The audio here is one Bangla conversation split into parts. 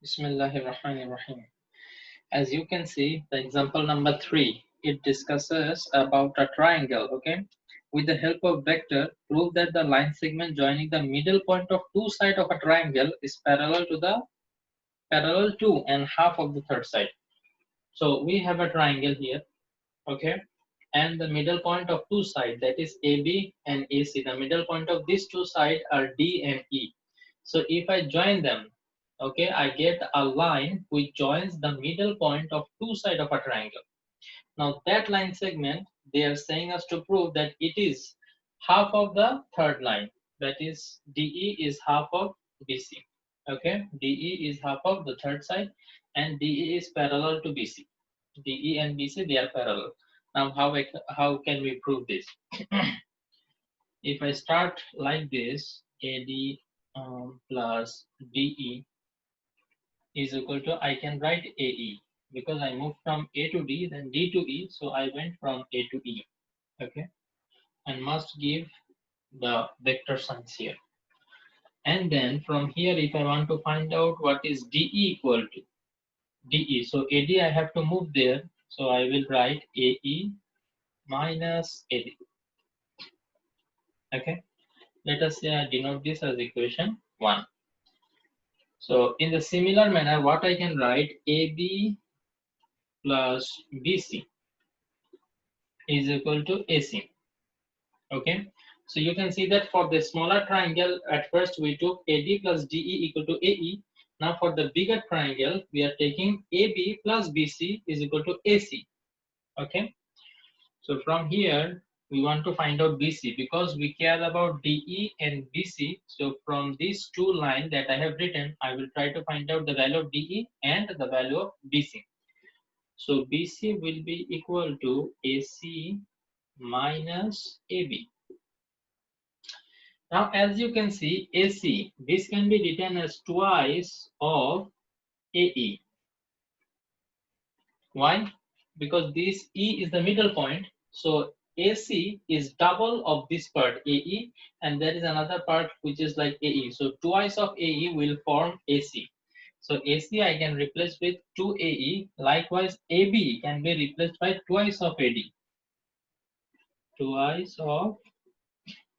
Bismillahirrahmanirrahim. As you can see, the example number 3, it discusses about a triangle, okay? With the help of vector, prove that the line segment joining the middle point of two sides of a triangle is parallel to and half of the third side. So we have a triangle here, okay? And the middle point of two sides, that is AB and AC, the middle point of these two sides are D and E. So if I join them, okay, I get a line which joins the middle point of two sides of a triangle. Now that line segment, they are saying us to prove that it is half of the third line, that is DE is half of BC. Okay, DE is half of the third side and DE is parallel to BC. DE and BC, they are parallel. Now how can we prove this? If I start like this, AD plus DE is equal to, I can write AE because I moved from A to D, then D to E, so I went from A to E, okay, and must give the vector signs here. And then from here, if I want to find out what is DE equal to, DE, so AD I have to move there, so I will write AE minus AD, okay. Let us say I denote this as equation 1. So in the similar manner, what I can write, AB plus BC is equal to AC. Okay, so you can see that for the smaller triangle, at first we took AD plus DE equal to AE. Now for the bigger triangle, we are taking AB plus BC is equal to AC. Okay, so from here, we want to find out BC because we care about DE and BC. So from these two lines that I have written, I will try to find out the value of DE and the value of BC. So BC will be equal to AC minus AB. Now, as you can see, AC, this can be written as twice of AE. Why? Because this E is the middle point. So AC is double of this part AE, and there is another part which is like AE. So twice of AE will form AC. So AC I can replace with 2AE. Likewise, AB can be replaced by twice of AD. Twice of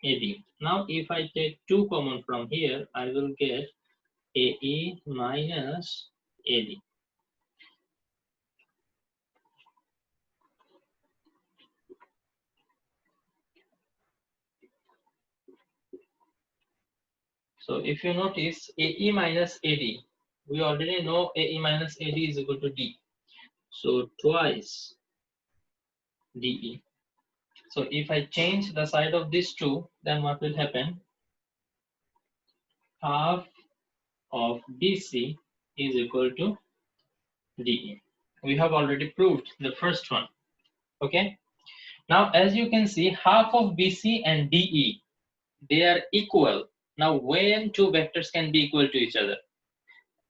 AD. Now, if I take 2 common from here, I will get AE minus AD. So if you notice AE minus AD, we already know AE minus AD is equal to D. So twice DE. So if I change the side of these two, then what will happen? Half of BC is equal to DE. We have already proved the first one. Okay. Now, as you can see, half of BC and DE, they are equal. Now, when two vectors can be equal to each other?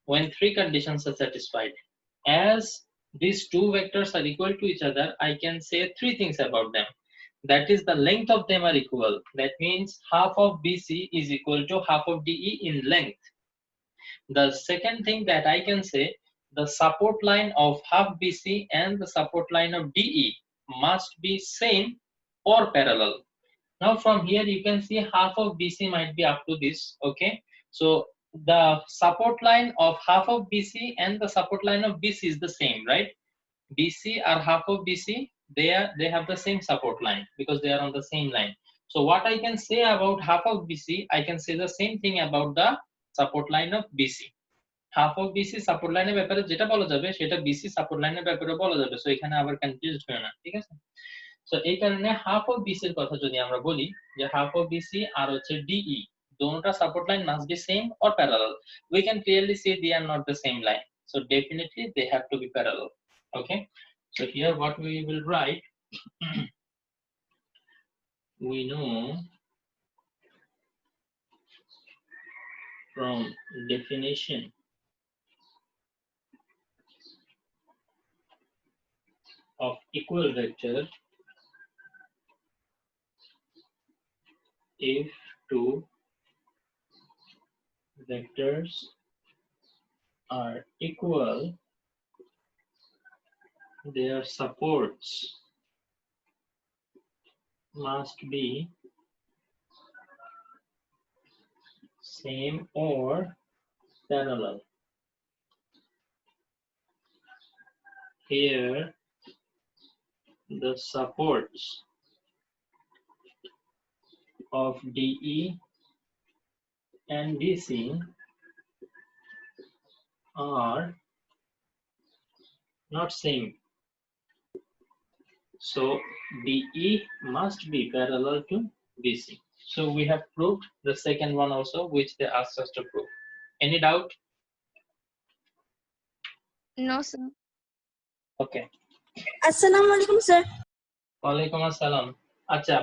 When three conditions are satisfied. As these two vectors are equal to each other, I can say three things about them. That is, the length of them are equal. That means half of BC is equal to half of DE in length. The second thing that I can say, the support line of half BC and the support line of DE must be same or parallel. Now from here you can see half of BC might be up to this, okay? So the support line of half of BC and the support line of BC is the same, right? BC or half of BC, they have the same support line because they are on the same line. So what I can say about half of BC, I can say the same thing about the support line of BC. Half of BC support লাইনের ব্যাপারে যেটা বলা যাবে সেটা বিসি সাপোর্ট লাইনের ব্যাপারে বলা যাবে, সো এখানে আবার কনফিউজড হয় না, ঠিক আছে? সো এই কারণে হাফ অফ বিসি এর কথা যদি আমরা বলি যে হাফ অফ বিসি আর হচ্ছে ডিই, দোনোটা support line must be same or parallel. We can clearly see they are not the same line, so definitely they have to be parallel. Okay, so here what we will write, we know from definition of equal vector, if two vectors are equal, their supports must be same or parallel. Here the supports of DE and DC are not same. So DE must be parallel to BC. So we have proved the second one also, which they asked us to prove. Any doubt? No, sir. Okay. Assalamu alaikum, sir. ওয়ালাইকুম আসসালাম। আচ্ছা,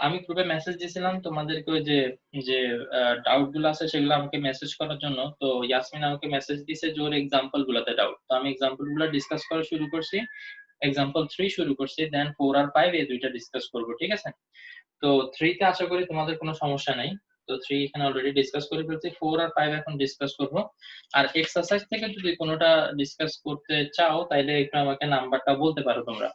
আমি গ্রুপে মেসেজ দিয়েছিলাম তোমাদেরকে যে যে ডাউট গুলো আছে সেগুলো আমাকে মেসেজ করার জন্য। তো ইয়াসমিন আমাকে মেসেজ দিয়েছে যে ওর এক্সাম্পল গুলাতে ডাউট। তো আমি এক্সাম্পল গুলো ডিসকাস করা শুরু করছি। এক্সাম্পল 3 শুরু করছি, দেন 4 আর 5 এই দুইটা ডিসকাস করব, ঠিক আছে? তো 3 তে আশা করি তোমাদের কোনো সমস্যা নাই। তো 3 এখানে অলরেডি ডিসকাস করে ফেলছি, 4 আর 5 এখন ডিসকাস করব। আর এক্সারসাইজ থেকে যদি কোনোটা ডিসকাস করতে চাও তাহলে একটু আমাকে নাম্বারটা বলতে পারো তোমরা।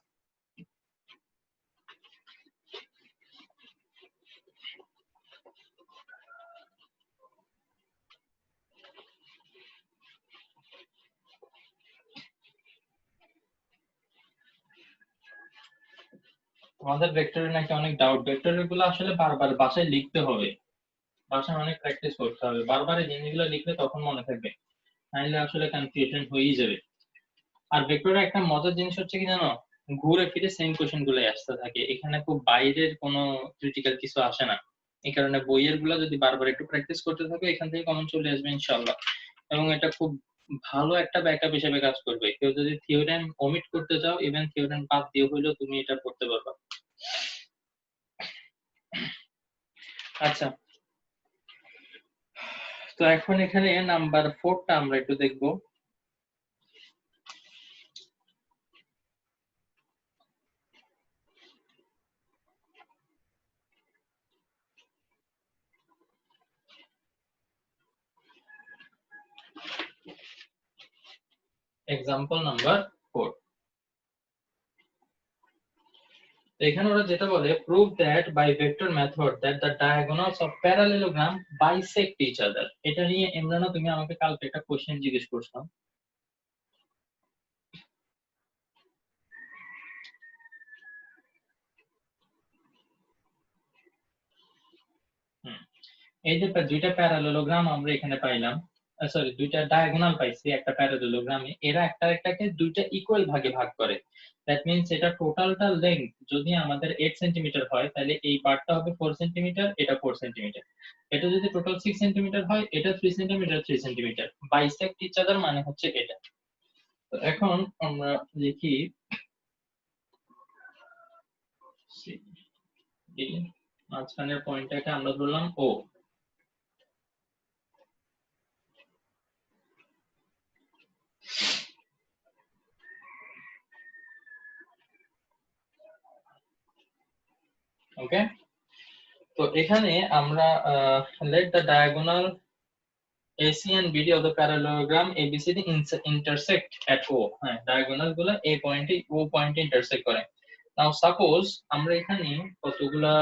তোমাদের ভেক্টরে নাকি অনেক ডাউট। ভেক্টরের গুলো আসলে বারবার বাসায় লিখতে হবে, বাসায় অনেক প্র্যাকটিস করতে হবে। বারবার এই জিনিসগুলো লিখলে তখন মনে থাকবে, নাহলে আসলে কনফিউশন হয়েই যাবে। আর ভেক্টরের একটা মজার জিনিস হচ্ছে কি জানো, ঘুরে ফিরে সেম কোশ্চেন গুলো আসতে থাকে, এখানে খুব বাইরের কোনো ক্রিটিক্যাল কিছু আসে না। এই কারণে বইয়ের গুলো যদি বারবার একটু প্র্যাকটিস করতে থাকো এখান থেকে কমন চলে আসবে ইনশাআল্লাহ। এবং এটা খুব ভালো একটা ব্যাকআপ হিসেবে কাজ করবে। কেউ যদি থিওরেম ওমিট করতে চাও, ইভেন থিওরেম বাদ দিয়ে হইলেও তুমি এটা করতে পারবা। আচ্ছা, তো এখন এখানে নাম্বার 4টা আমরা একটু দেখব। Example number 4। এখানে ওরা যেটা বলে, prove that by vector method that the diagonals of parallelogram bisect each other. এটা নিয়ে ইমরানা তুমি আমাকে কালকে একটা কোশ্চেন জিজ্ঞেস করছো। এই যে দুইটা প্যারালেলোগ্রাম আমরা এখানে পাইলাম, সরি দুইটা ডায়াগোনাল পাইছি একটা প্যারালেলোগ্রামে, এরা একটা একটাকে দুইটা ইকুয়াল ভাগে ভাগ করে। দ্যাট মিন্স এটা টোটালটা লেংথ যদি আমাদের 8 সেন্টিমিটার হয় তাহলে এই পার্টটা হবে 4 সেন্টিমিটার, এটা 4 সেন্টিমিটার। এটা যদি টোটাল 6 সেন্টিমিটার হয় এটা 3 centimeter 3 centimeter. Bisect each other মানে হচ্ছে এটা। তো এখন আমরা লিখি মাঝখানের পয়েন্টটাকে আমরা ধরলাম ও। ওকে, তো এখানে আমরা let the diagonal AC and BD of the parallelogram ABCD intersect at O। হ্যাঁ, ডায়াগোনাল গুলো এই পয়েন্টে ও পয়েন্টে ইন্টারসেক্ট করে। নাও সাপোজ আমরা এখানে কতগুলা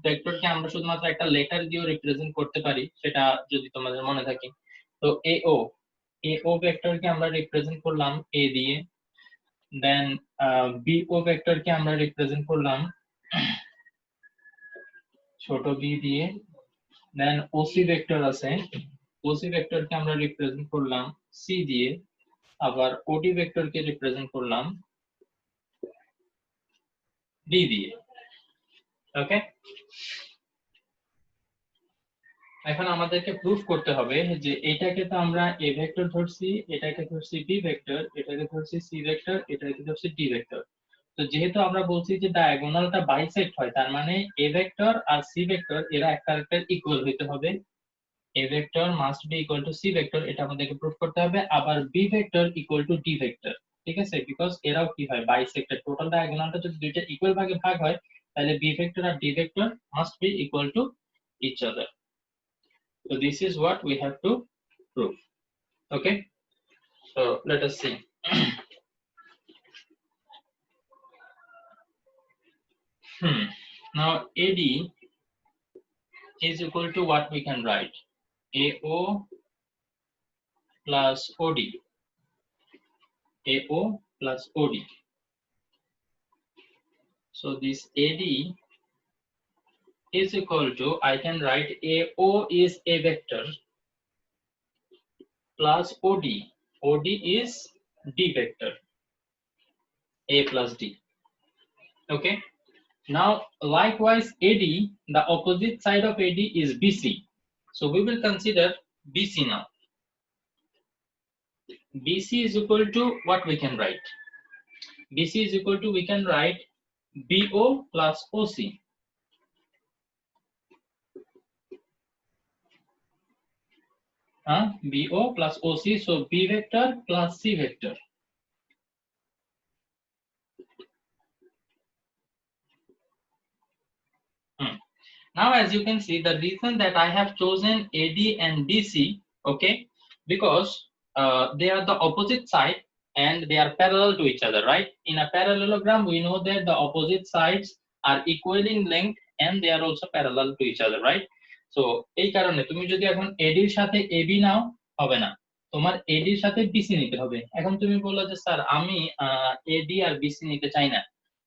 ভেক্টরকে আমরা শুধুমাত্র একটা লেটার দিয়ে রিপ্রেজেন্ট করতে পারি, সেটা যদি তোমাদের মনে থাকে। তো AO ভেক্টরকে আমরা রিপ্রেজেন্ট করলাম A দিয়ে, দেন BO ভেক্টরকে আমরা রিপ্রেজেন্ট করলাম ছোট b দিয়ে, দেন OC ভেক্টর আছে, OC ভেক্টরকে আমরা রিপ্রেজেন্ট করলাম C দিয়ে, আবার OD ভেক্টরকে রিপ্রেজেন্ট করলাম D দিয়ে। ওকে, এখন আমাদেরকে প্রুফ করতে হবে যে এটাকে তো আমরা A ভেক্টর ধরছি, এটাকে ধরছি B ভেক্টর, এটাকে ধরছি C ভেক্টর, এটাকে ধরছি D ভেক্টর। তো যেহেতু আমরা বলছি যে ডায়াগোনালটা বাইসেক্ট হয়, তার মানে A ভেক্টর আর C ভেক্টর এরা একটা আরেকটার ইকুয়াল হইতে হবে। A vector must be equal to C vector, এটা আমাদেরকে প্রুফ করতে হবে। আবার B vector equal to D vector, ঠিক আছে? বিকজ এরাও কি হয়, বাইসেক্টেড। টোটাল ডায়াগোনালটা যদি দুইটা ইকুয়াল ভাগে ভাগ হয় তাহলে B vector R D vector must be equal to each other. So this is what we have to prove. Okay, so let us see. Now AD is equal to what we can write, AO plus OD, AO plus OD. So this AD is equal to, I can write AO is a vector plus OD, OD is D vector, A plus D. Okay, now likewise AD, the opposite side of AD is BC. So we will consider BC now. BC is equal to what we can write, BC is equal to, we can write BO plus OC. BO plus OC, so B vector plus C vector. Now as you can see, the reason that I have chosen AD and BC, okay, because they are the opposite side and they are parallel to each other, right? In a parallelogram, we know that the opposite sides are equal in length and they are also parallel to each other, right? So এই কারণে তুমি যদি এখন AD এর সাথে AB নাও, হবে না, তোমার AD এর সাথে BC নিতে হবে। এখন তুমি বললো যে স্যার আমি AD আর BC নিতে চাই না,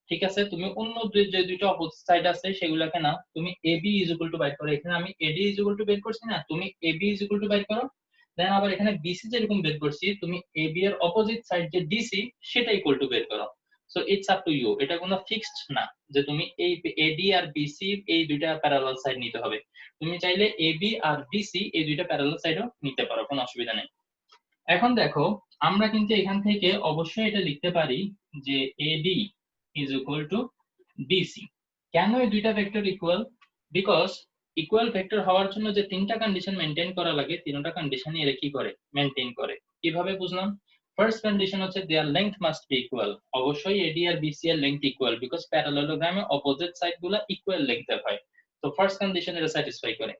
ঠিক আছে, তুমি অন্য যে দুটো অপোজিট সাইড আছে সেগুলোকে নাও, তুমি AB ইজ ইকুয়াল টু বাইর করো, এখানে আমি AD ইজ ইকুয়াল টু বের করছি না, তুমি AB ইজ ইকুয়াল টু বাইর করো, দেন আবার এখানে BC যেরকম বের করছি, তুমি AB এর অপোজিট সাইড যে DC সেটা ইকুয়াল টু বের করো। So it's up to you, এটা কোনো ফিক্সড না যে তুমি এই AD আর BC এই দুইটা প্যারালাল সাইড নিতে হবে, তুমি চাইলে AB আর BC এই দুইটা প্যারালাল সাইডও নিতে পারো, কোনো অসুবিধা নেই। এখন দেখো, আমরা কিন্তু এখান থেকে অবশ্যই এটা লিখতে পারি যে AD is equal to BC. কেন এই দুইটা vector equal? Because equal vector হওয়ার জন্য যে তিনটা কন্ডিশন মেইনটেইন করা লাগে, তিনটা কন্ডিশন এরা কি করে, মেইনটেইন করে। কিভাবে বুঝলাম? ফার্স্ট কন্ডিশন হচ্ছে their length must be equal, অবশ্যই এডি আর বিসি এর লেংথ ইকুয়াল, বিকজ প্যারালেলোগ্রামে অপোজিট সাইড গুলো ইকুয়াল লেংথের হয়। তো ফার্স্ট কন্ডিশন এটা স্যাটিসফাই করে।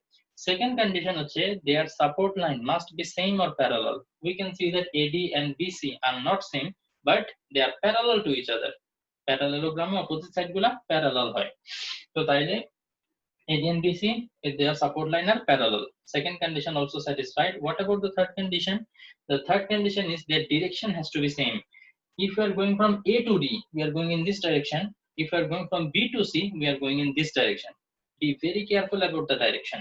Second condition হচ্ছে their support line must be same or parallel. We can see that AD and BC are not same, but they are parallel to each other. Parallelogram opposite side গুলা parallel হয়। তো তাইলে AD and BC, if their support line are parallel. Second condition also satisfied. What about the third condition? The third condition is their direction has to be same. If we are going from A to D, we are going in this direction. If we are going from B to C, we are going in this direction. Be very careful about the direction.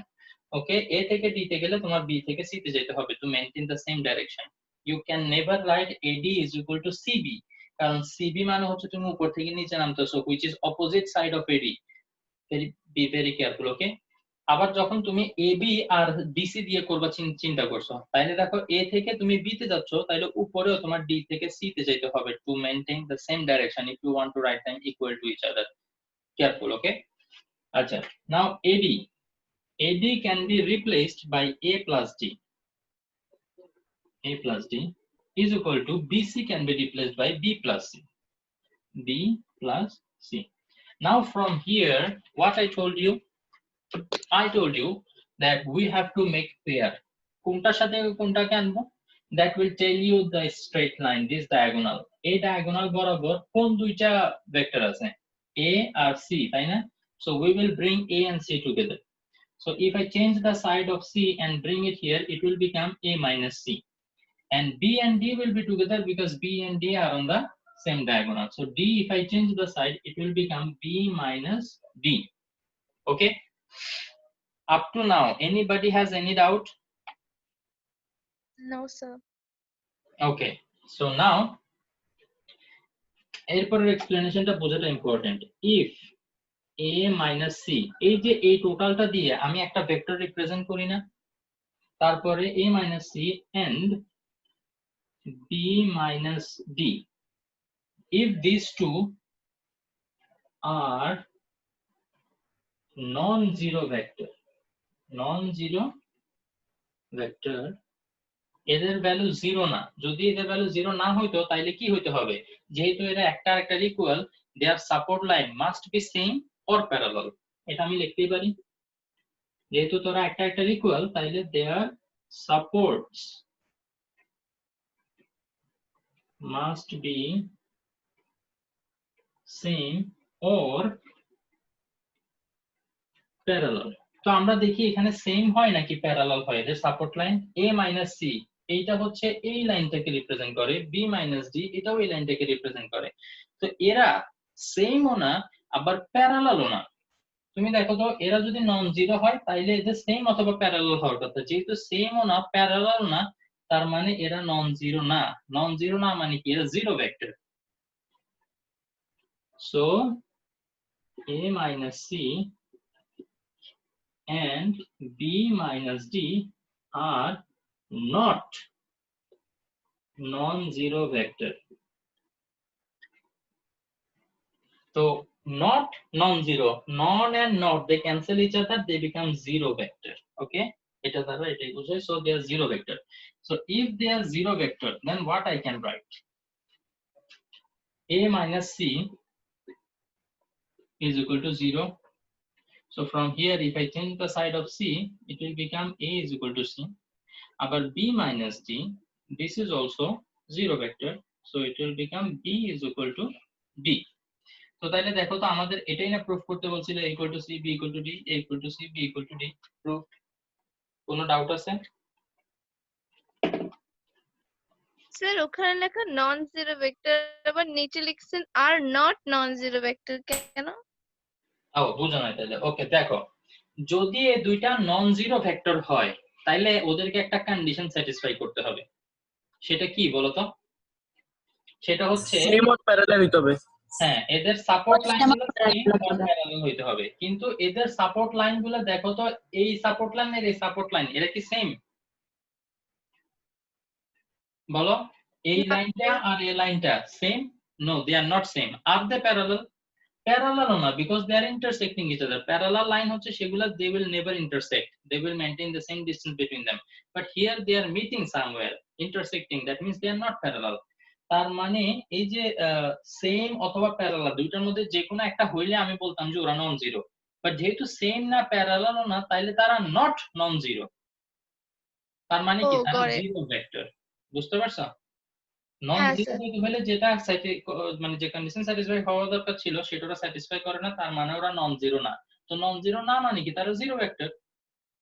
Okay, A থেকে D তে গেলে তোমার B থেকে C তে যেতে হবে to maintain the same direction. You can never write AD is equal to CB, কারণ CB মানে হচ্ছে তুমি উপর থেকে নিচে নামতেছো, which is opposite side of AD. Be very careful, okay? আবার যখন তুমি AB আর BC দিয়ে করবা চিন্তা করছো, তাইলে দেখো A থেকে তুমি B তে যাচ্ছ, তাইলে উপরেও তোমার D থেকে C তে যেতে হবে to maintain the same direction if you want to write them equal to each other. Careful, okay? আচ্ছা, now AD can be replaced by A plus D. A plus D is equal to BC can be replaced by B plus C. B plus C. Now from here, what I told you that we have to make pair. কোনটার সাথে কোনটাকে আনবো? That will tell you the straight line, this diagonal. A diagonal বরাবর কোন দুইটা ভেক্টর আছে? A আর C, তাই না? So we will bring A and C together. So if I change the side of C and bring it here, it will become A minus C. And B and D will be together because B and D are on the same diagonal. So D, if I change the side, it will become B minus D. Okay? Up to now, anybody has any doubt? No, sir. Okay. So now, এরপরের এক্সপ্লেনেশনটা বোঝাটা important. If A minus C, এই যে এই টোটালটা দিয়ে আমি একটা ভেক্টর রিপ্রেজেন্ট করি না, তারপরে A minus C and B minus D. If these two are non-zero vector, এদের ভ্যালু জিরো না, যদি এদের ভ্যালু জিরো না হইতো তাইলে কি হইতে হবে? যেহেতু এরা একটা আরেকটার equal, their support line must be same or parallel. এটা আমি লিখতেই পারি, যেহেতু তোরা একটা আরেকটার ইকুয়াল, তাইলে দেয়ার supports must be same or parallel. তো আমরা দেখি এখানে সেম হয় নাকি প্যারালাল হয়। এদের support line a minus c, এইটা হচ্ছে এই লাইনটাকে রিপ্রেজেন্ট করে, b মাইনাস d এটাও এই লাইনটাকে রিপ্রেজেন্ট করে। তো এরা সেমও না আবার প্যারালালও না। তুমি দেখো তো এরা যদি নন জিরো হয় তাইলে এদের সেম অথবা প্যারালাল হওয়ার কথা, যেহেতু সেমও না প্যারালাল না তার মানে এরা নন জিরো না। নন জিরো না মানে কি, এরা zero vector. So a minus c and b minus d are not non-zero vector. So not non-zero, non and not, they cancel each other, they become zero vector. Okay, এটা দ্বারা এটাই বোঝায়। So they are zero vector. So if they are zero vector, then what I can write? A minus c is equal to 0. So from here, if I change the side of c, it will become a is equal to c. Abar b minus d, this is also zero vector, so it will become b is equal to b. তো তাইলে দেখো তো আমাদের এটাই না প্রুফ করতে বলছিল, a equal to c, b equal to d, a equal to c, b equal to d. Proof, কোনো ডাউট আছে? স্যার ওখানে লেখা নন জিরো ভেক্টর, আবার নিচে লিখছেন are not non zero vector, কেন? ও বুঝো না তাহলে। ওকে দেখো, যদি এই দুইটা নন জিরো ভেক্টর হয় তাইলে ওদেরকে একটা কন্ডিশন স্যাটিসফাই করতে হবে। সেটা কি বলো তো? সেটা হচ্ছে সেম অর প্যারালাল হইতে হবে। হ্যাঁ, এদের সাপোর্ট লাইনগুলো সেম অর প্যারালাল হইতে হবে। কিন্তু এদের সাপোর্ট লাইনগুলো দেখো তো, এই সাপোর্ট লাইন আর এই সাপোর্ট লাইন এরা কি সেম? বলো, এই লাইনটা আর এই লাইনটা same? No, they are not same. আর দে প্যারালাল? প্যারালাল না, because they are intersecting each other. Parallel line হচ্ছে সেগুলা they will never intersect, they will maintain the same distance between them, but here they are meeting somewhere, intersecting, that means they are not parallel. তার মানে এই যে সেম অথবা প্যারালাল দুইটার মধ্যে যে কোনো একটা হইলে আমি বলতাম যে ওরা নন জিরো, বাট যেহেতু সেম না প্যারালালও না তাইলে তারা নট নন জিরো। তার মানে কি, তারা জিরো ভেক্টর। বুঝতে পারছো? নন জিরো হলে যেটা মানে যে কন্ডিশন স্যাটিসফাই হওয়া দরকার ছিল সেটা ওরা স্যাটিসফাই করে না, তার মানে ওরা নন জিরো না। তো নন জিরো না মানে কি, তারা জিরো ভেক্টর।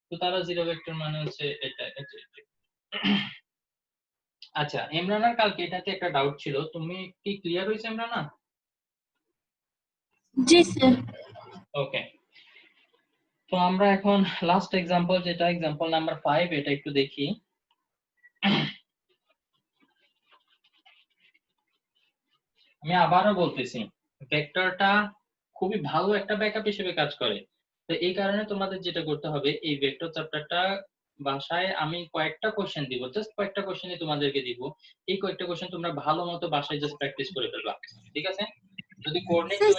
তো তারা জিরো ভেক্টর মানে হচ্ছে এটা। আচ্ছা ইমরানার কালকে এটাতে একটা ডাউট ছিল, তুমি কি ক্লিয়ার হইছে ইমরানা? জি স্যার। ওকে, তো আমরা এখন লাস্ট এক্সাম্পল, যেটা এক্সাম্পল নাম্বার 5, এটা একটু দেখি। আমি আবারও বলতেছি, ভেক্টরটা খুবই ভালো একটা ব্যাকআপ হিসেবে কাজ করে। তো এই কারণে তোমাদের যেটা করতে হবে, এই ভেক্টর চ্যাপ্টারটা বাসায় আমি কয়েকটা কোশ্চেন দিব, জাস্ট কয়েকটা কোশ্চেনই তোমাদেরকে দিব। এই কয়েকটা কোশ্চেন তোমরা ভালো মতো বাসায় জাস্ট প্র্যাকটিস করে ফেলবা, ঠিক আছে? যদি কোঅর্ডিনেট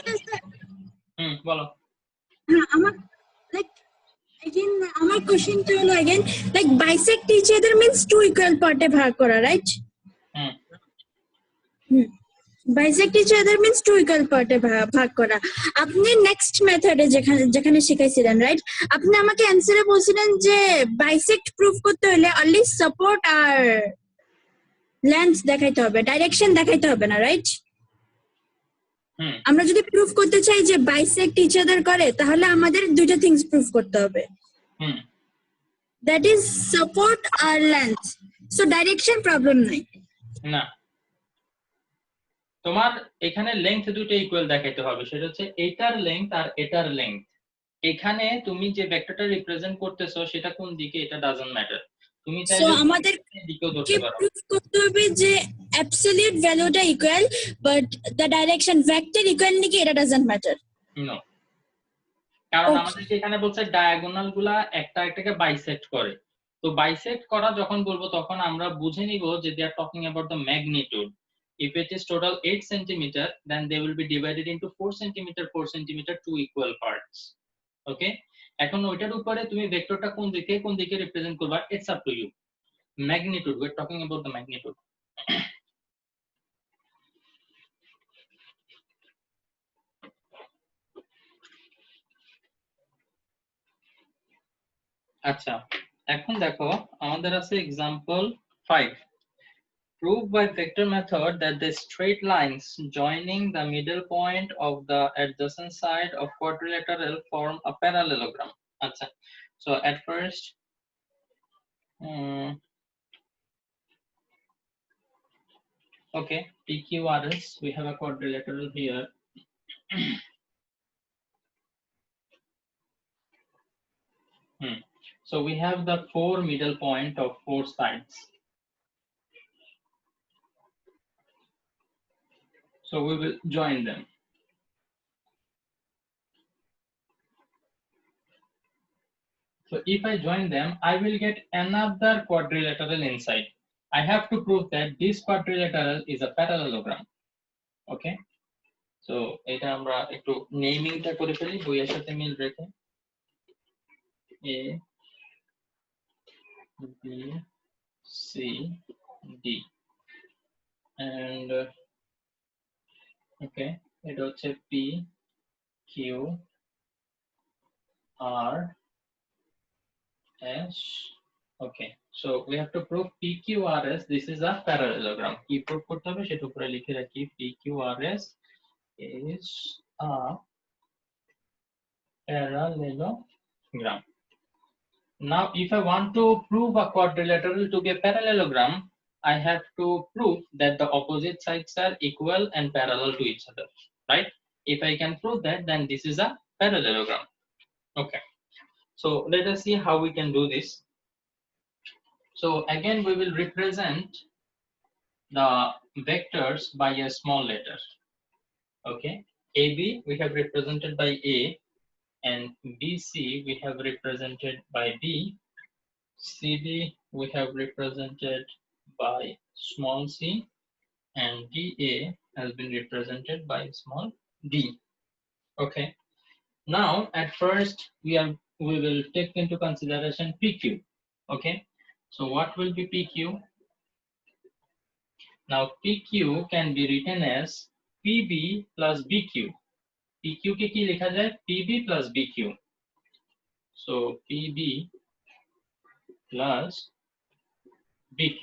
বলো। আমার লাইক again আমার কোশ্চেনটা হলো again like bisect each other means two equal part এ ভাগ করা, right? Bisect each other means two equal part এ ভাগ করা। আপনি নেক্সট মেথডে যেখানে শিখাইছিলেন, রাইট? আপনি আমাকে অ্যানসারে বলছিলেন যে বাইসেক্ট প্রুফ করতে হলে অনলি সাপোর্ট আর লেন্থ দেখাইতে হবে, ডাইরেকশন দেখাইতে হবে না, রাইট? আমরা যদি প্রুফ করতে চাই যে বাইসেক্ট ইচ আদার করে তাহলে আমাদের দুইটা থিংস প্রুফ করতে হবে, দ্যাট ইজ সাপোর্ট আর লেন্থ। সো ডাইরেকশন প্রবলেম নাই। না, তোমার এখানে লেংথ দুটো ইকুয়াল দেখাইতে হবে, সেটা হচ্ছে এটার লেংথ আর এটার লেংথ। এখানে তুমি যে ভেক্টরটা রিপ্রেজেন্ট করতেছো সেটা কোন দিকে এটা ডাজন্ট ম্যাটার, তুমি চাইলে আমাদের দিকেও ধরতে পারো। প্রুফ করতে হবে যে অ্যাবসলিউট ভ্যালুটা equal but the direction vector equal নাকি এটা ডাজন্ট ম্যাটার। নো, কারণ আমাদের এখানে বলছে ডায়াগোনাল গুলা একটা একটাকে বাইসেক্ট করে। তো বাইসেক্ট করা যখন বলবো তখন আমরা বুঝে নিব যে they are talking about the magnitude. If it is total 8 centimeter, then they will be divided into 4 centimeter, 4 centimeter, two equal parts. Okay? এখন ওইটার উপরে তুমি ভেক্টরটা কোন দিকে রিপ্রেজেন্ট করবা, it's up to you. Magnitude, we're talking about the magnitude. আচ্ছা এখন দেখো আমাদের আছে example 5। prove by vector method that the straight lines joining the middle point of the adjacent side of quadrilateral form a parallelogram. Acha. So at first, okay, PQRS, we have a quadrilateral here. So we have the 4 middle point of 4 sides. So we will join them. So if I join them, I will get another quadrilateral inside. I have to prove that this quadrilateral is a parallelogram. Okay. So এটা আমরা একটু নেমিংটা করে ফেলি বইয়ের সাথে মিল রেখে A B C D and okay, এটা হচ্ছে P Q R S. Okay, so we have to prove PQRS. This is a parallelogram. কি prove করতে হবে সেটা উপরে লিখে রাখি PQRS is a parallelogram. Now, if I want to prove a quadrilateral to be a parallelogram, I have to prove that the opposite sides are equal and parallel to each other, right? If I can prove that, then this is a parallelogram. Okay, so let us see how we can do this. So again, we will represent the vectors by a small letter. Okay, AB we have represented by A, and BC we have represented by B. CD we have represented by small c, and DA has been represented by small d. Okay, now at first we will take into consideration PQ. Okay, so what will be PQ? Now PQ can be written as PB plus BQ. PQ ke ki likha jaye? PB plus BQ. So PB plus BQ.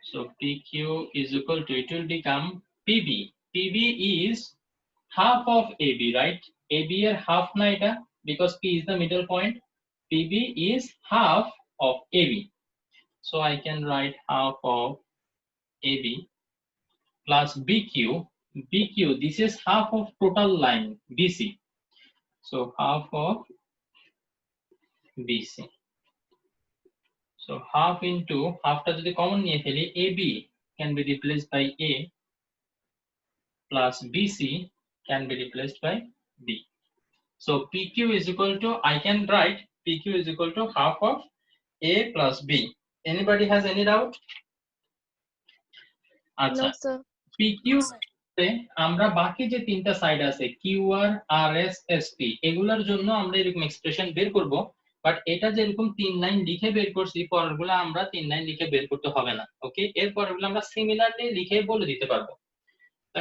So PQ is equal to, it will become PB. PB is half of AB, right? AB er half na eta, because P is the middle point. PB is half of AB. So I can write half of AB plus BQ. BQ, this is half of total line BC. So half of BC. So half into, after the common niye feli, AB can be replaced by A plus BC can be replaced by B. So PQ is equal to, I can write PQ is equal to half of A plus B. Anybody has any doubt? No, sir. PQ তে আমরা বাকি যে তিনটা সাইড আছে QR, RS, SP এগুলোর জন্য আমরা এরকম এক্সপ্রেশন বের করব, বাট এটা যেরকম 3 লাইন লিখে বের করছি পরেরগুলো আমরা 3 লাইন লিখে বের করতে হবে না। ওকে, এর পরেরগুলো আমরা সিমিলারলি লিখে বলে দিতে পারবো।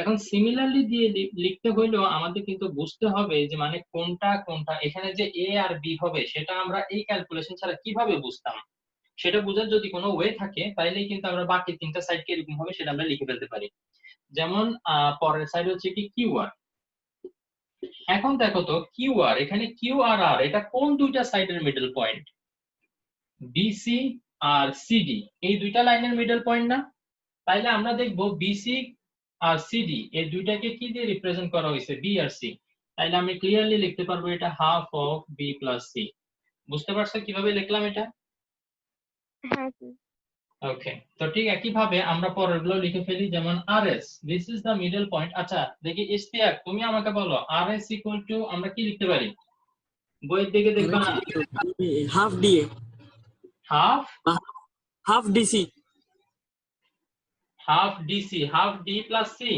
এখন সিমিলারলি দিয়ে লিখতে হইলেও আমাদের কিন্তু বুঝতে হবে যে মানে কোনটা কোনটা, এখানে যে A আর B হবে সেটা আমরা এই ক্যালকুলেশন ছাড়া কিভাবে বুঝতাম, সেটা বোঝার যদি কোনো ওয়ে থাকে তাহলেই কিন্তু আমরা বাকি তিনটা সাইডকে এরকম হবে সেটা আমরা লিখে ফেলতে পারি। যেমন পরের সাইড হচ্ছে কি QR। এখন দেখো তো QR, এখানে Q আর R এটা কোন দুইটা সাইডের মিডল পয়েন্ট? BC আর CD এই দুইটা লাইনের মিডল পয়েন্ট না? তাইলে আমরা দেখব BC আর CD এই দুইটাকে কি দিয়ে রিপ্রেজেন্ট করা হয়েছে? B আর C। তাইলে আমি ক্লিয়ারলি লিখতে পারবো এটা half of B plus C। বুঝতে পারছো কিভাবে লিখলাম এটা? হ্যাঁ, ওকে, তো ঠিক একই ভাবে আমরা পরেরগুলো লিখে ফেলি, যেমন RS, this is the middle point. আচ্ছা দেখি ইশতিয়াক, তুমি আমাকে বলো RS ইকুয়াল টু আমরা কি লিখতে পারি? বইয়ের দিকে দেখবা না? Half DA, half DC, half DC, half D plus C.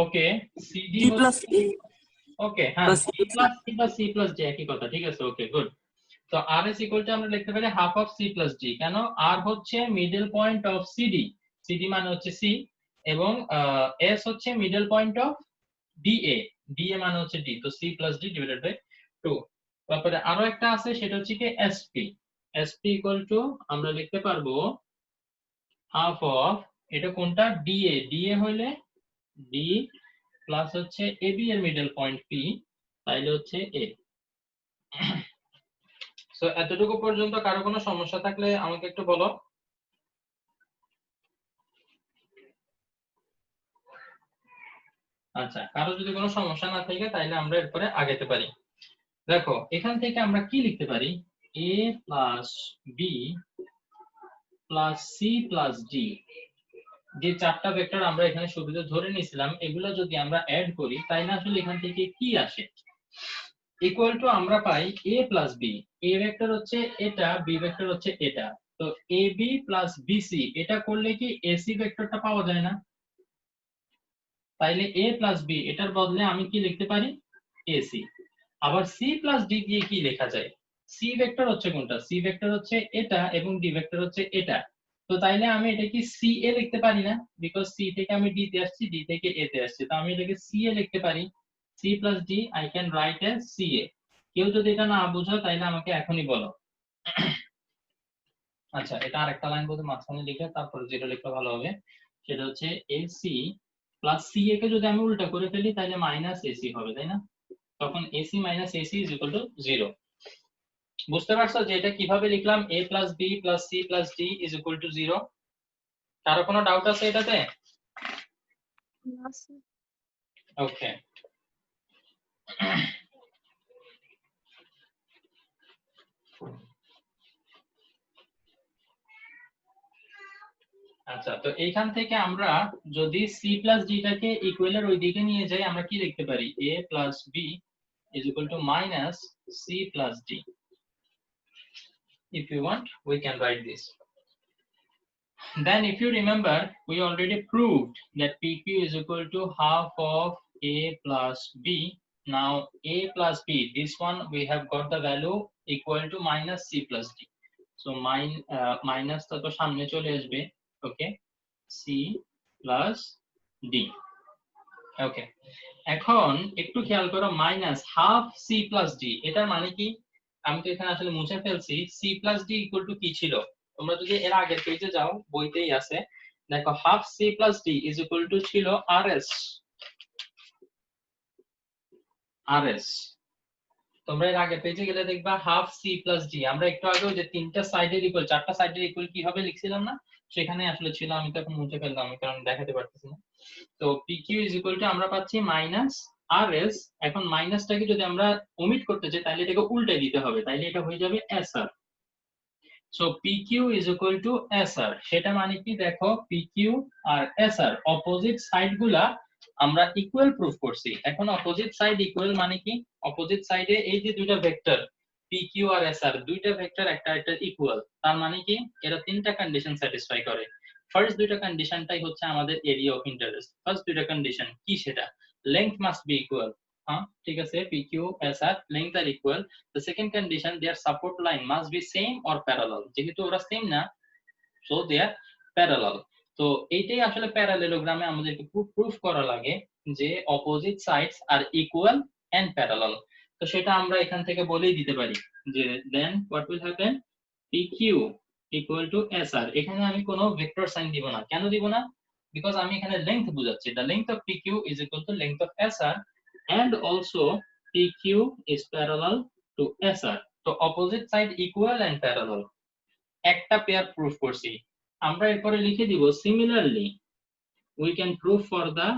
Okay, CD plus okay, হ্যাঁ, সি প্লাস সি বা সি প্লাস ডি একই কথা, ঠিক আছে। Okay, good. তো RS ইকুয়াল টু আমরা লিখতে পারি half of C plus D. কেন? আর হচ্ছে middle point of CD, CD মানে হচ্ছে সি, এবং এস হচ্ছে middle point of DA, DA মানে হচ্ছে ডি, তো C plus D divided by 2। তারপরে আরো একটা আছে সেটা হচ্ছে কি এসপি, এসপি ইকুয়াল টু আমরা লিখতে পারবো হাফ অফ এটা কোনটা ডিএ, ডিএ হইলে ডি প্লাস হচ্ছে এবি এর মিডল পয়েন্ট পি, তাইলে হচ্ছে এ। সো এতটুকু পর্যন্ত কারো কোনো সমস্যা থাকলে আমাকে একটু বলো। আচ্ছা, কারো যদি কোনো সমস্যা না থাকে তাইলে আমরা এরপরে আগাতে পারি। দেখো এখান থেকে আমরা কি লিখতে পারি, a plus B plus C plus D, যে চারটা ভেক্টর আমরা এখানে শুরুতে ধরে নিয়েছিলাম, এগুলো যদি আমরা অ্যাড করি তাইলে আসলে এখান থেকে কি আসে, ইকুয়াল টু আমরা পাই a plus B, a vector হচ্ছে এটা, বি ভেক্টর হচ্ছে এটা, তো এ বি প্লাস বিসি এটা করলে কি এসি ভেক্টরটা পাওয়া যায় না? তাইলে a প্লাস বি এটার বদলে আমি কি লিখতে পারি, এসি। আবার সি প্লাস ডি দিয়ে কি লেখা যায়, সি ভেক্টর হচ্ছে কোনটা, সি ভেক্টর হচ্ছে এটা এবং ডি ভেক্টর হচ্ছে এটা, তো তাইলে আমি এটা কি সি এ লিখতে পারি না, বিকজ সি থেকে আমি ডি তে আসছি, ডি থেকে এ তে আসছি, তো আমি এটাকে সি এ লিখতে পারি, C plus D I can write as C A. কেউ যদি এটা না বুঝো তাইলে আমাকে এখনই বলো। আচ্ছা, এটা আরেকটা লাইন বলতে মাঝখানে লিখে তারপর যেটা লিখলে ভালো হবে, সেটা হচ্ছে এসি প্লাস সি এ কে যদি আমি উল্টা করে ফেলি তাহলে মাইনাস এসি হবে, তাই না? তখন AC minus AC is equal to 0। বুঝতে পারছো যে এটা কিভাবে লিখলাম, a plus B plus C plus D is equal to 0? কারো কোনো ডাউট আছে এটাতে? না স্যার। ওকে, আচ্ছা, তো এইখান থেকে আমরা যদি সি প্লাস ডিটাকে ইকুয়ালের ওই দিকে নিয়ে যাই, আমরা কি লিখতে পারি, a plus B is equal to minus C plus D. If you want, we can write this. Then if you remember, we already proved that PQ is equal to half of A plus B. Now A plus B, this one we have got the value equal to minus C plus D. So minus to সামনে চলে আসবে, okay, C plus D. Okay, এখন একটু খেয়াল করো, minus half C plus D এটার মানে কি, আমি তো এখানে আসলে মুছে ফেলছি, C plus D equal to কি ছিল, তোমরা যদি এর আগের পেজে যাও বইতেই আছে, দেখো half C plus D is equal two ছিল RS। RS তোমরা এর আগের পেজে গেলে দেখবা হাফ C plus D, আমরা একটু আগে যে তিনটা সাইডের ইকুয়াল, চারটা সাইডের ইকুয়াল কিভাবে লিখছিলাম না, সেখানে আসলে ছিল, আমি তো এখন মুছে ফেললাম কারণ দেখাতে পারতেছি না। তো PQ ইজ ইকুয়াল টু আমরা পাচ্ছি মাইনাস RS। এখন মাইনাসটাকে যদি আমরা ওমিট করতে চাই তাহলে এটাকে উল্টে দিতে হবে, তাইলে এটা হয়ে যাবে SR। So PQ is equal to SR, সেটা মানে কি, দেখো PQ আর SR অপোজিট সাইড গুলা আমরা ইকুয়াল প্রুফ করছি। এখন অপোজিট সাইড ইকুয়াল মানে কি, অপোজিট সাইডে এই যে দুইটা ভেক্টর PQ আর SR, দুইটা ভেক্টর একটা একটা ইকুয়াল, তার মানে কি এরা তিনটা কন্ডিশন স্যাটিসফাই করে। ফার্স্ট দুইটা কন্ডিশনটাই হচ্ছে আমাদের এরিয়া অফ ইন্টারেস্ট। ফার্স্ট দুইটা কন্ডিশন কি, সেটা লেংথ মাস্ট বি ইকুয়াল, হ্যাঁ ঠিক আছে, PQ SR লেংথ আর equal. The second condition, their support line must be same or parallel, যেহেতু ওরা সেম না, so they are parallel। তো এইটাই আসলে প্যারালেলোগ্রামে আমাদেরকে প্রুফ করা লাগে যে opposite sides are equal and parallel. তো সেটা আমরা এখান থেকে বলেই দিতে পারি যে then what will happen, PQ equal to SR। এখানে আমি কোনো ভেক্টর সাইন দিব না, কেন দিব না, বিকজ আমি এখানে লেংথ বুঝাচ্ছি, the length of PQ is equal to length of SR and also PQ is parallel to SR। তো opposite side equal and parallel, একটা পেয়ার প্রুফ করছি। আমরা এরপরে লিখে দিব similarly we can prove for the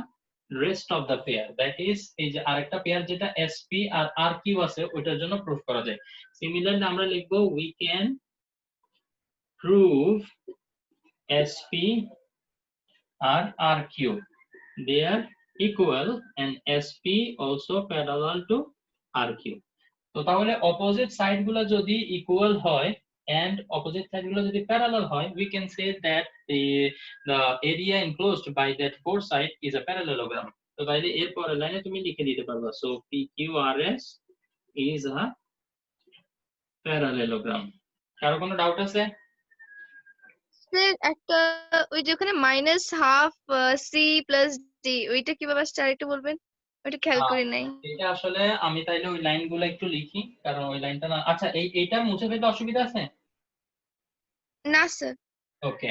rest of the pair, that is এই যে আরেকটা পেয়ার যেটা SP আর RQ আছে ওটার জন্য প্রুফ করা যায়। সিমিলারলি আমরা লিখব we can prove SP R RQ they are equal and SP also parallel to RQ। তো তাহলে অপোজিট সাইড গুলো যদি ইকুয়াল হয় and opposite side গুলো যদি parallel হয়, we can say that the area enclosed by that four side is a parallelogram। তো তাইলে এর পরের লাইনে তুমি লিখে দিতে পারবা, so PQRS is a parallelogram। কারো কোনো ডাউট আছে? স্যার একটা ওই যে ওখানে minus half C plus D, ওইটা কিভাবে আসছে আরেকটু বলবেন, ওইটা খেয়াল করি নাই। এটা আসলে আমি তাইলে ওই লাইনগুলো একটু লিখি, কারণ ওই লাইনটা না, আচ্ছা এইটা মুছে ফেলতে অসুবিধা আছে? না স্যার। ওকে,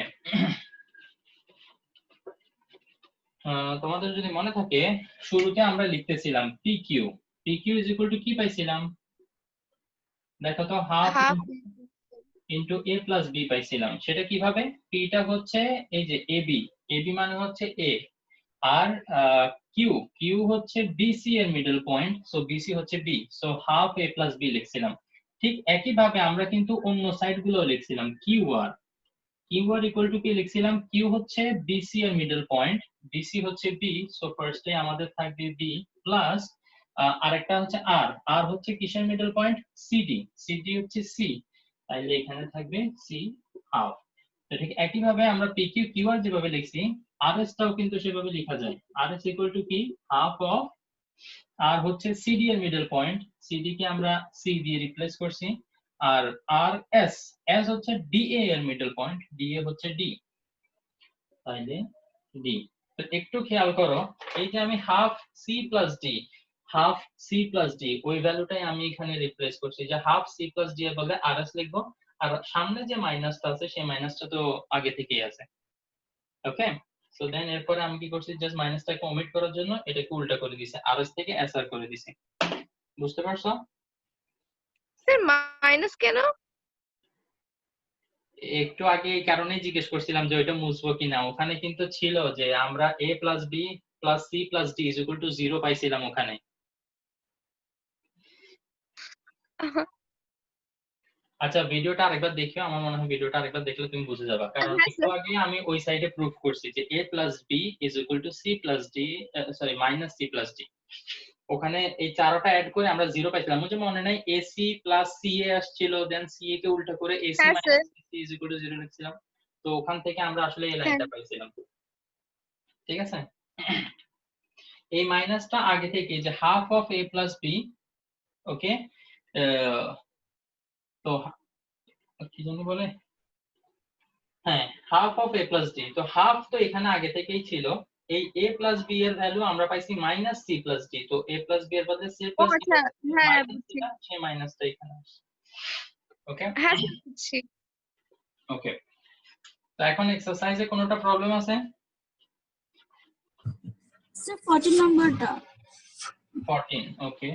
তোমাদের যদি মনে থাকে শুরুতে আমরা লিখতেছিলাম PQ ইজ ইকুয়াল টু কি পাইছিলাম দেখো তো half half into a plus b পাইছিলাম সেটা কিভাবে p টা হচ্ছে এই যে ab মানে হচ্ছে a আর q হচ্ছে bc এর মিডল পয়েন্ট সো bc হচ্ছে b so half a plus b লিখছিলাম ঠিক একই ভাবে আমরা কিন্তু অন্য সাইড গুলো লিখছিলাম qr ইকুয়াল টু কি লিখছিলাম q হচ্ছে bc এর মিডল পয়েন্ট bc হচ্ছে b সো ফার্স্টে আমাদের থাকবে b প্লাস আরেকটা হচ্ছে r হচ্ছে কিসের মিডল পয়েন্ট cd হচ্ছে c তাইলে এখানে থাকবে c হাফ তো ঠিক একই ভাবে আমরা pq qr যেভাবে লিখছি rs টাও কিন্তু সেভাবে লেখা যায় rs ইকুয়াল টু কি হাফ অফ আর হচ্ছে cd এর মিডল পয়েন্ট cd কে আমরা c দিয়ে রিপ্লেস করছি আর rs s হচ্ছে da এর মিডল পয়েন্ট da হচ্ছে d তাইলে d তো একটু খেয়াল করো এই যে আমি হাফ c প্লাস d ওই ভ্যালুটাই আমি এখানে রিপ্লেস করছি যে হাফ c প্লাস d এর বদলে rs লিখবো আর সামনে যে মাইনাসটা আছে সেই মাইনাসটা তো আগে থেকেই আছে ওকে সো দেন এরপরে আমি কি করছি জাস্ট মাইনাসটাকে ওমিট করার জন্য এটাকে উল্টা করে দিয়েছি rs থেকে sr করে দিয়েছি বুঝতে পারছো স্যার মাইনাস কেন একটু আগে এই কারণেই জিজ্ঞেস করছিলাম যে ওইটা মুছবো কিনা ওখানে কিন্তু ছিল যে আমরা a plus b plus c plus d is equal to 0 পাইছিলাম ওখানে আচ্ছা ভিডিওটা আরেকবার দেখিও আমার মনে হয় ভিডিওটা আরেকবার দেখলে তুমি বুঝে যাবে কারণ হ্যাঁ, একটু আগে আমি ওই সাইডে প্রুফ করছি যে a plus b is equal two c plus d sorry minus c plus d ওখানে এই চারটা অ্যাড করে আমরা 0 পাইছিলাম মুঝে মনে নাই ac প্লাস ca আসছিল দেন ca কে উল্টা করে ac হ্যাঁ sir minus c is equal to 0 লিখছিলাম তো ওখান থেকে আমরা আসলে এই লাইনটা পাইছিলাম ঠিক আছে এই মাইনাসটা আগে থেকে যে half of a plus b ওকে তো কি জানি বলে হ্যাঁ half of a plus d তো হাফ তো এখানে আগে থেকেই ছিল এই a প্লাস b এর ভ্যালু আমরা পাইছি মাইনাস c প্লাস d তো a প্লাস b এর বদলে c ও প্লাস d আচ্ছা হ্যাঁ বুঝছি সেই মাইনাসটা এখানে আসছে ওকে হ্যাঁ স্যার বুঝছি ওকে তো এখন এক্সারসাইজে কোনোটা প্রবলেম আছে স্যার 14 নম্বরটা 14 ওকে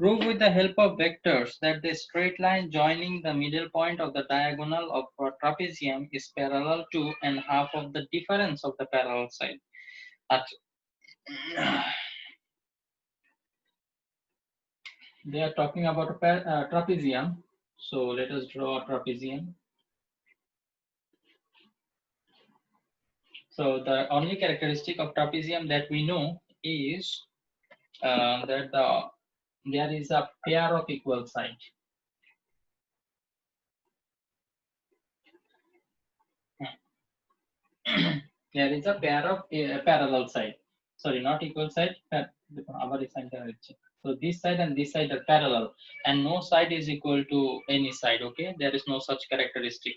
Prove with the help of vectors that the straight line joining the middle point of the diagonal of a trapezium is parallel to and half of the difference of the parallel side. They are talking about a trapezium. So let us draw a trapezium. So the only characteristic of trapezium that we know is that there is a pair of equal sides. There is a pair of parallel side. Sorry, not equal side. So this side and this side are parallel, and no side is equal to any side. Okay, there is no such characteristic.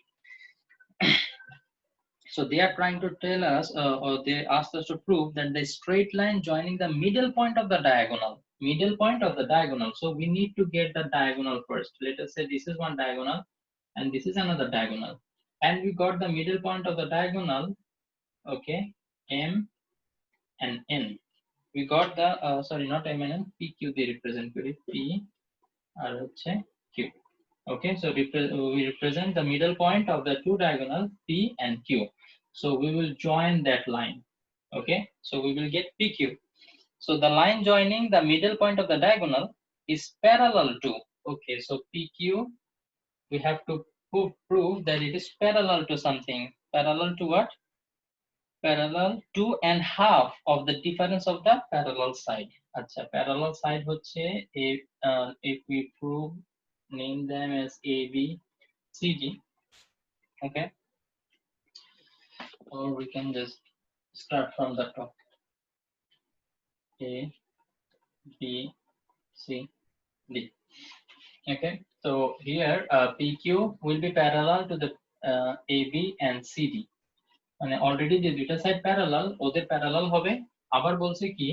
So they are trying to tell us, or they asked us to prove that the straight line joining the middle point of the diagonal. So we need to get the diagonal first. Let us say this is one diagonal, and this is another diagonal, and we got the middle point of the diagonal. Okay, M and N. We got the sorry, not M and N, PQ they represent P or Q. Okay, so we represent the middle point of the two diagonals P and Q. So we will join that line. Okay, so we will get PQ. So the line joining the middle point of the diagonal is parallel to. Okay, so PQ we have to prove that it is parallel to something. Parallel to what? Parallel to and half of the difference of the parallel side. Acha, parallel side হচ্ছে if we prove, name them as A, B, C, D. Okay, or we can just start from the top. A, B, C, D. Okay, so here PQ will be parallel to the AB and CD. মানে already যে দুইটা সাইড প্যারালাল, ওদের প্যারালাল হবে। আবার বলছে কি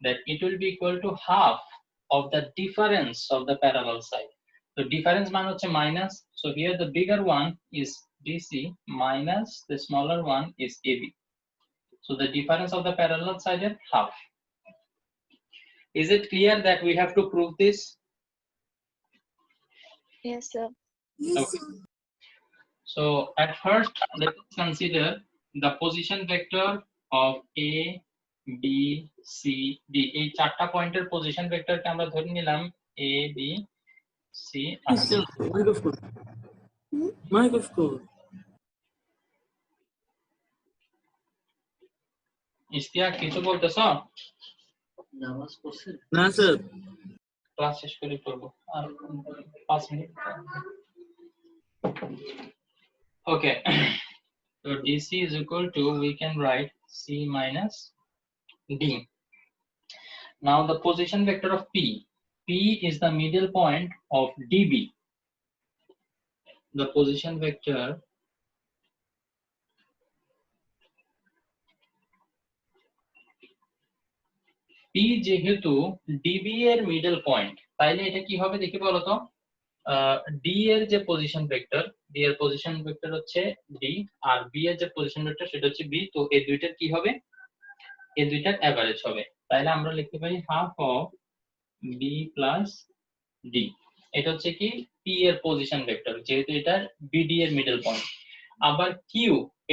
that it will be equal to half of the difference of the parallel side. So difference মান হচ্ছে minus, so here the bigger one is DC minus the smaller one is AB. So the difference of the parallel side is half. Is it clear that we have to prove this? Yes, sir. Okay. So at first, let us consider the position vector of A, B, C, D. এই চারটা পয়েন্টের পজিশন ভেক্টরকে আমরা ধরে নিলাম A, B, C R D. Ishtiaq কিছু বলতেছো? না স্যার, ক্লাস শেষ করে করব আর 5 minute. Okay. So DC is equal to, we can write C minus D. Now the position vector of P. P is the middle point of DB. The position vector P যেহেতু DB এর মিডল পয়েন্ট, তাইলে এটা কি হবে দেখি বলো তো। D এর যে পজিশন ভেক্টর, D এর পজিশন ভেক্টর হচ্ছে D, আর B এর যে পজিশন ভেক্টর সেটা হচ্ছে B। তো এই দুইটার কি হবে? এই দুইটার এভারেজ হবে। তাইলে আমরা লিখতে পারি half of B plus D। এটা হচ্ছে কি P এর পজিশন ভেক্টর, যেহেতু এটার BD এর মিডল পয়েন্ট। আবার Q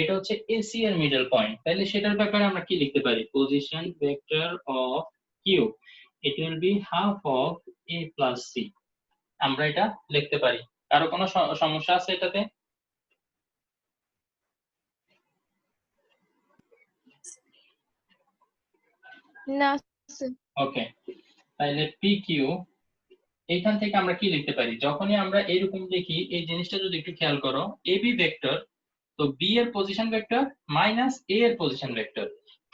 এটা হচ্ছে AC এর মিডল পয়েন্ট, তাহলে সেটার ব্যাপারে আমরা কি লিখতে পারি? Position vector of Q, it will be half of A plus C। আমরা এটা লিখতে পারি। কারো কোনো সমস্যা আছে এটাতে? না, sir. ওকে, তাহলে PQ এইখান থেকে আমরা কি লিখতে পারি? যখনই আমরা এরকম দেখি, এই জিনিসটা যদি একটু খেয়াল করো, AB ভেক্টর, তো B এর পজিশন ভেক্টর মাইনাস A এর পজিশন ভেক্টর।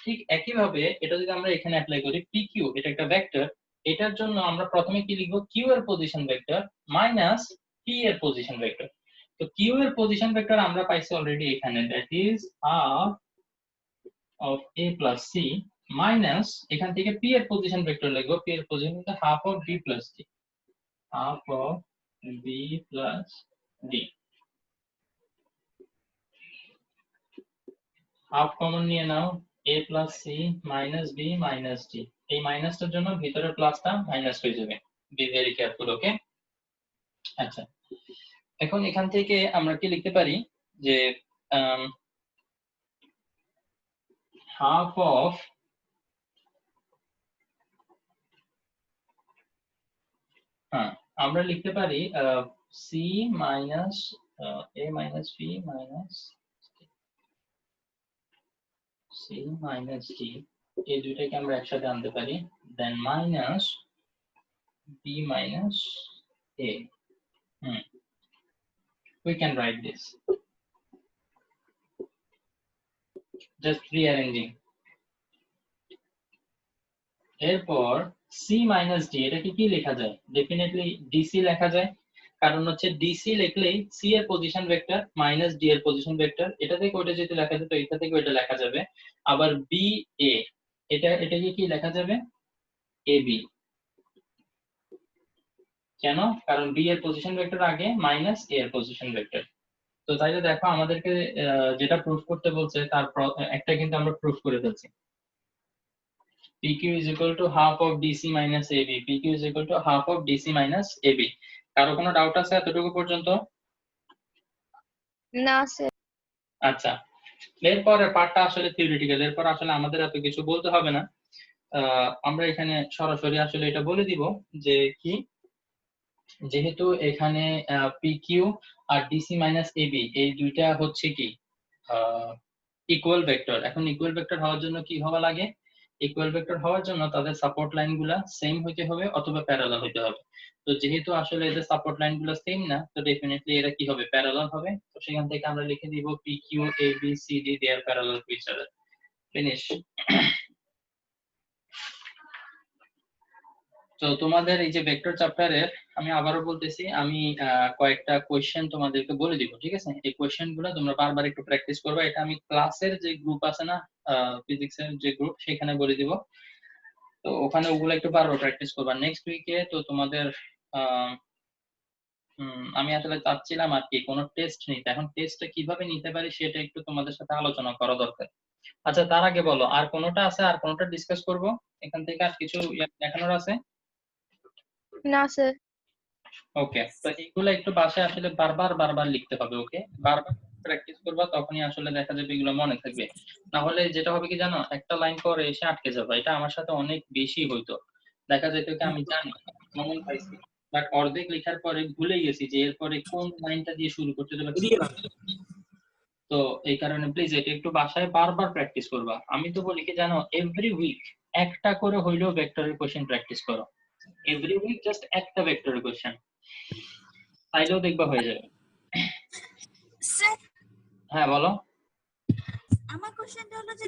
ঠিক একই ভাবে এটা যদি আমরা এখানে অ্যাপ্লাই করি, PQ এটা একটা ভেক্টর, এটার জন্য আমরা প্রথমে কি লিখবো? Q এর পজিশন ভেক্টর মাইনাস P এর পজিশন ভেক্টর। তো Q এর পজিশন ভেক্টর আমরা পাইছি অলরেডি এখানে, that is half of A plus C minus এখান থেকে P এর পজিশন ভেক্টর লিখবো, P এর position vector half of B plus D, half of B plus D. Half common নিয়ে নাও, A plus C minus B minus D। এই মাইনাসটার জন্য ভিতরের প্লাসটা মাইনাস হয়ে যাবে। বি ভেরি কেয়ারফুল, ওকে? আচ্ছা, এখন এখান থেকে আমরা কি লিখতে পারি যে হাফ অফ আমরা লিখতে পারি C minus A minus B minus C minus D, এই দুইটাকে আমরা একসাথে আনতে পারি, than minus B minus A। We can write this, just rearranging। এরপর C minus D, এটাকে কি লেখা যায়? ডেফিনেটলি DC লেখা যায়, কারণ হচ্ছে DC লিখলেই C এর পজিশন ভেক্টর মাইনাস D এর পজিশন ভেক্টর, এটা থেকে ওটা যদি লেখা যায় তো এটা থেকে ওটা লেখা যাবে। আবার BA এটাকে কি লেখা যাবে? AB। কেন? কারণ B এর পজিশন ভেক্টর আগে মাইনাস A এর পজিশন ভেক্টর। তো তাইলে দেখো আমাদেরকে যেটা প্রুফ করতে বলছে তার একটা কিন্তু আমরা প্রুফ করে ফেলছি। PQ is equal to half of DC minus AB। PQ is equal to half of DC minus AB। কারো কোনো ডাউট আছে এতটুকু পর্যন্ত? না, স্যার। আচ্ছা, এরপরের পার্টটা আসলে থিওরিটিক্যাল, এরপর আসলে আমাদের এত কিছু বলতে হবে না। আমরা এখানে সরাসরি আসলে এটা বলে দিব যে কি, যেহেতু এখানে পিকিউ আর ডিসি মাইনাস এবি এই দুইটা হচ্ছে কি ইকুয়াল ভেক্টর। এখন ইকুয়াল ভেক্টর হওয়ার জন্য কি হওয়া লাগে? ইকুয়াল ভেক্টর হওয়ার জন্য তাদের সাপোর্ট লাইনগুলা সেম হইতে হবে অথবা প্যারালাল হইতে হবে। তো যেহেতু আসলে এদের সাপোর্ট লাইনগুলো সেম না, তো ডেফিনেটলি এরা কি হবে? প্যারালাল হবে। তো সেখান থেকে আমরা লিখে দিব PQ AB CD they are parallel to each other. Finish. তো তোমাদের এই যে ভেক্টর চ্যাপ্টারের আমি আবারও বলতেছি, আমি কয়েকটা কোয়েশ্চেন তোমাদেরকে বলে দিব, ঠিক আছে? এই কোয়েশ্চেন গুলো তোমরা বারবার একটু প্র্যাকটিস করবে। এটা আমি ক্লাসের যে গ্রুপ আছে না, ফিজিক্সের যে গ্রুপ, সেখানে বলে দিব। তো ওখানে ওগুলো একটু বারবার প্র্যাকটিস করবা। নেক্সট উইকে তো তোমাদের আমি আসলে চাচ্ছিলাম আর কি কোনো টেস্ট নিতে। এখন টেস্টটা কিভাবে নিতে পারি সেটা একটু তোমাদের সাথে আলোচনা করা দরকার। আচ্ছা, তার আগে বলো আর কোনোটা আছে? আর কোনোটা ডিসকাস করব এখান থেকে? আর কিছু দেখানোর আছে? না স্যার। ওকে, তো এইগুলো একটু বাসায় আসলে বারবার লিখতে হবে। ওকে, বারবার প্র্যাকটিস করবা, তখনই আসলে দেখা যাবে এগুলো মনে থাকবে। না হলে যেটা হবে কি জানো, একটা লাইন পরে এসে আটকে যাবে। এটা আমার সাথে অনেক বেশি হইতো। দেখা যেত কি আমি জানি কমন পাইছি, বাট অর্ধেক লেখার পরে ভুলে গেছি যে এরপরে কোন লাইনটা দিয়ে শুরু করতে হবে। তো এই কারণে প্লিজ এটা একটু বাসায় বারবার প্র্যাকটিস করবা। আমি তো বলি কি জানো, এভরি উইক একটা করে হইলেও ভেক্টরের কোশ্চেন প্র্যাকটিস করো। এভরি উইক জাস্ট একটা ভেক্টরের কোশ্চেন, তাইলেও দেখবা হয়ে যাবে। স্যার, হ্যাঁ বলো। আমার কোশ্চেনটা হলো যে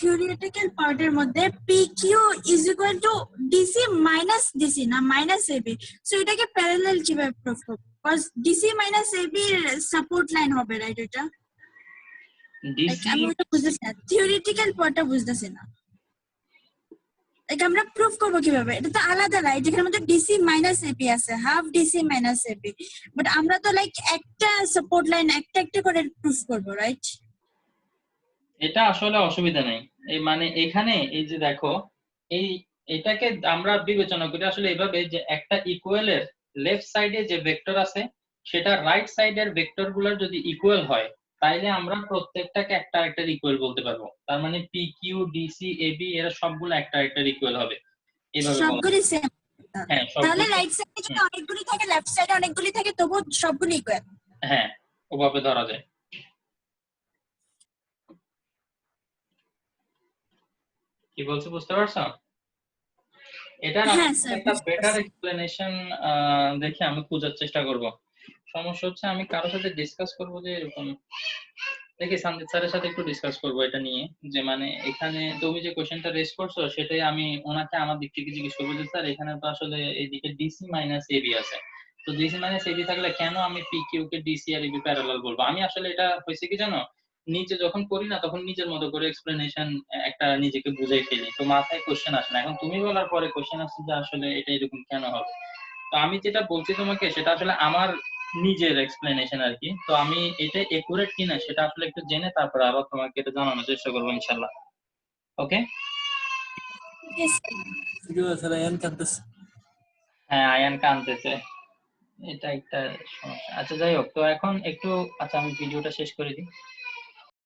থিওরিটিক্যাল পার্টের মধ্যে PQ is equal two DC minus DC না মাইনাস এবি, সো এটাকে প্যারালাল কিভাবে প্রুফ করব? বিকজ ডিসি মাইনাস এবি এর সাপোর্ট লাইন হবে, রাইট? এটা ডিসি আমি ওটা বুঝতেছি না, থিওরিটিক্যাল পার্টটা বুঝতেছি না। আমরা প্রুফ করবো কিভাবে? এটা তো আলাদা, রাইট? এখানের মধ্যে ডিসি মাইনাস এবি আছে, half DC minus AB, but আমরা তো লাইক একটা সাপোর্ট লাইন একটা একটা করে প্রুফ করবো, রাইট? এটা আসলে অসুবিধা নেই। এই মানে এখানে এই যে দেখো, এই এটাকে আমরা বিবেচনা করি আসলে এইভাবে যে একটা ইকুয়ালের লেফট সাইডে যে ভেক্টর আছে সেটা রাইট সাইডের ভেক্টর গুলোর যদি ইকুয়াল হয়, তাইলে আমরা প্রত্যেকটাকে একটা একটা ইকুয়াল বলতে পারবো। তার মানে পি কিউ ডিসি এবি এরা সবগুলো একটা একটা ইকুয়াল হবে, এইভাবে বলা। সবগুলি সেম। হ্যাঁ তাহলে সবগুলো, রাইট সাইডে যদি অনেকগুলি থাকে, লেফট সাইডে অনেকগুলি থাকে, তবু সবগুলি ইকুয়াল। হ্যাঁ ওভাবে ধরা যায়। কি বলছো বুঝতে পারছো? এটার আমি হ্যাঁ স্যার, একটা বেটার এক্সপ্লেনেশন দেখে আমি খোঁজার চেষ্টা করব। সমস্যা হচ্ছে আমি কারোর সাথে ডিসকাস করব যে এরকম, দেখি সন্দীপ স্যারের সাথে একটু ডিসকাস করব এটা নিয়ে, যে মানে এখানে তুমি যে কোশ্চেনটা রেজ করছো সেটাই আমি ওনাকে আমার দিক থেকে জিজ্ঞেস করবো যে স্যার এখানে তো আসলে এইদিকে ডিসি মাইনাস এবি আছে, তো ডিসি মাইনাস এবি থাকলে কেন আমি পি কিউ কে ডিসি আর এবি প্যারালাল বলবো? আমি আসলে এটা হয়েছে কি জানো, নিজে যখন করি না তখন নিজের মতো করে এক্সপ্লেনেশন একটা নিজেকে বুঝাই ফেলি, তো মাথায় কোশ্চেন আসে না। এখন তুমি বলার পরে কোশ্চেন আসছে যে আসলে এটা এরকম কেন হবে। তো আমি যেটা বলছি তোমাকে সেটা আসলে আমার নিজের এক্সপ্লেনেশন আর কি। তো আমি এটা একুরেট কিনা সেটা আসলে একটু জেনে তারপরে আবার তোমাকে এটা জানানোর চেষ্টা করবো ইনশাল্লাহ। ওকে? হ্যাঁ আয়ান কানতেছে, এটা একটা সমস্যা। আচ্ছা যাই হোক, তো এখন একটু, আচ্ছা আমি ভিডিওটা শেষ করে দিই।